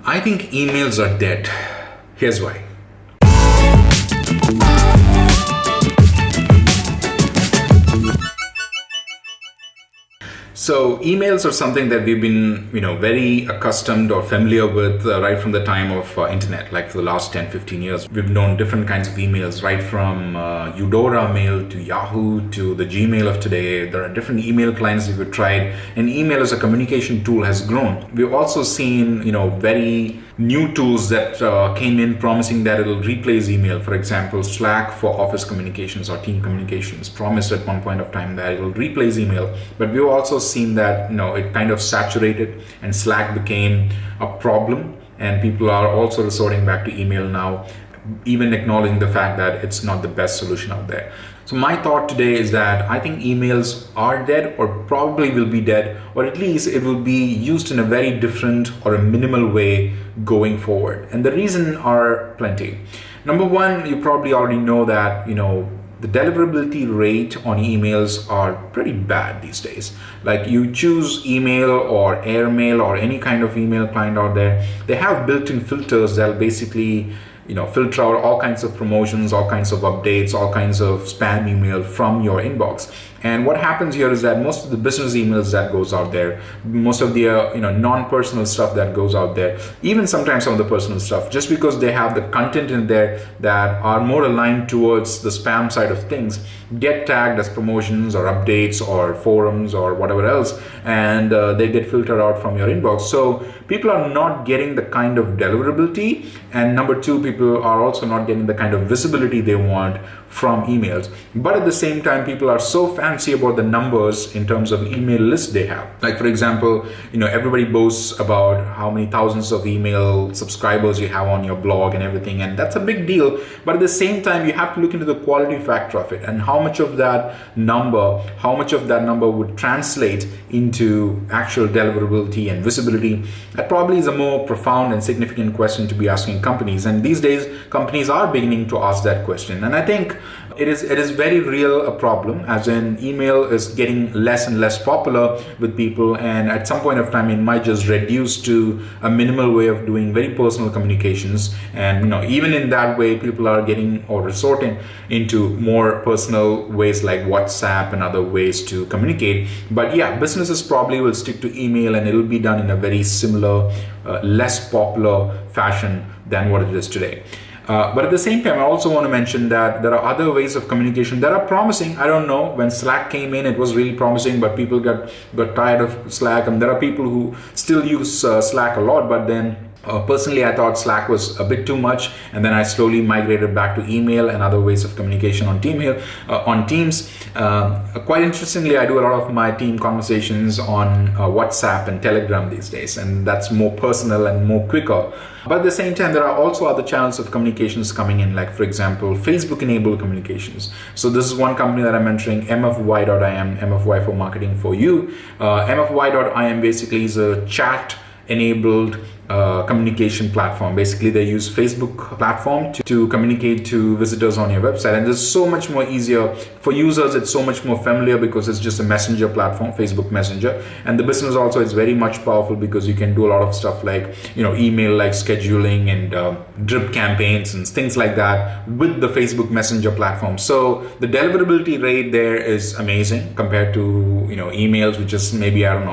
I think emails are dead. Here's why. So emails are something that we've been, very accustomed or familiar with right from the time of internet, like for the last 10, 15 years. We've known different kinds of emails, right from Eudora Mail to Yahoo to the Gmail of today. There are different email clients that we've tried, and email as a communication tool has grown. We've also seen, very new tools that came in promising that it'll replace email. For example, Slack for office communications or team communications promised at one point of time that it will replace email. But we've also seen that it kind of saturated and Slack became a problem, and people are also resorting back to email now, even acknowledging the fact that it's not the best solution out there. So my thought today is that I think emails are dead, or probably will be dead, or at least it will be used in a very different or a minimal way going forward. And the reason are plenty. Number one, you probably already know that, the deliverability rate on emails are pretty bad these days. Like, you choose email or airmail or any kind of email client out there, they have built-in filters that'll basically filter out all kinds of promotions, all kinds of updates, all kinds of spam email from your inbox. And what happens here is that most of the business emails that goes out there, most of the non-personal stuff that goes out there, even sometimes some of the personal stuff, just because they have the content in there that are more aligned towards the spam side of things, get tagged as promotions or updates or forums or whatever else, and they get filtered out from your inbox. So people are not getting the kind of deliverability, and number two, people are also not getting the kind of visibility they want from emails. But at the same time, people are so fancy about the numbers in terms of email list they have. Like, for example, everybody boasts about how many thousands of email subscribers you have on your blog and everything, and that's a big deal. But at the same time, you have to look into the quality factor of it and how much of that number would translate into actual deliverability and visibility. That probably is a more profound and significant question to be asking companies. And these days, companies are beginning to ask that question. And I think it is very real a problem, as in email is getting less and less popular with people, and at some point of time it might just reduce to a minimal way of doing very personal communications. And even in that way, people are getting or resorting into more personal ways like WhatsApp and other ways to communicate. But yeah, businesses probably will stick to email, and it'll be done in a very similar, less popular fashion than what it is today. But at the same time, I also want to mention that there are other ways of communication that are promising. I don't know, when Slack came in, it was really promising, but people got tired of Slack. And there are people who still use Slack a lot, but then personally, I thought Slack was a bit too much, and then I slowly migrated back to email and other ways of communication on Teams. Quite interestingly, I do a lot of my team conversations on WhatsApp and Telegram these days, and that's more personal and more quicker. But at the same time, there are also other channels of communications coming in, like, for example, Facebook-enabled communications. So this is one company that I'm mentioning, MFY.im, MFY for Marketing for You. MFY.im basically is a chat-enabled communication platform. Basically, they use Facebook platform to communicate to visitors on your website, and it's so much more easier for users. It's so much more familiar because it's just a messenger platform, Facebook Messenger. And the business also is very much powerful because you can do a lot of stuff like email like scheduling and drip campaigns and things like that with the Facebook Messenger platform. So the deliverability rate there is amazing compared to emails, which is maybe I don't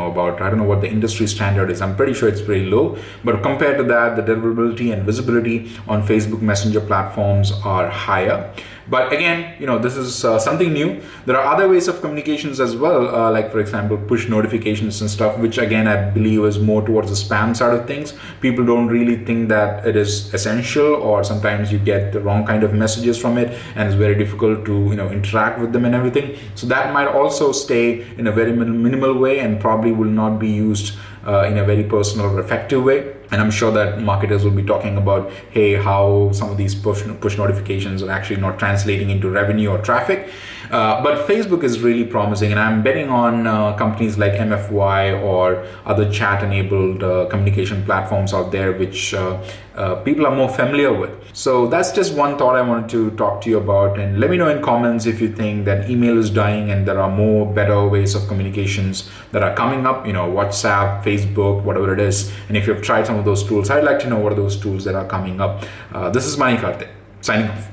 know what the industry standard is. I'm pretty sure it's pretty low. But compared to that, the deliverability and visibility on Facebook Messenger platforms are higher. But again, this is something new. There are other ways of communications as well, like, for example, push notifications and stuff, which again, I believe is more towards the spam side of things. People don't really think that it is essential, or sometimes you get the wrong kind of messages from it, and it's very difficult to interact with them and everything. So that might also stay in a very minimal way and probably will not be used in a very personal or effective way. And I'm sure that marketers will be talking about, hey, how some of these push notifications are actually not translating into revenue or traffic. But Facebook is really promising, and I'm betting on companies like MFY or other chat-enabled communication platforms out there, which people are more familiar with. So that's just one thought I wanted to talk to you about. And let me know in comments if you think that email is dying and there are more better ways of communications that are coming up, WhatsApp, Facebook, whatever it is. And if you've tried some of those tools, I'd like to know what are those tools that are coming up. This is Mani Karthik, signing off.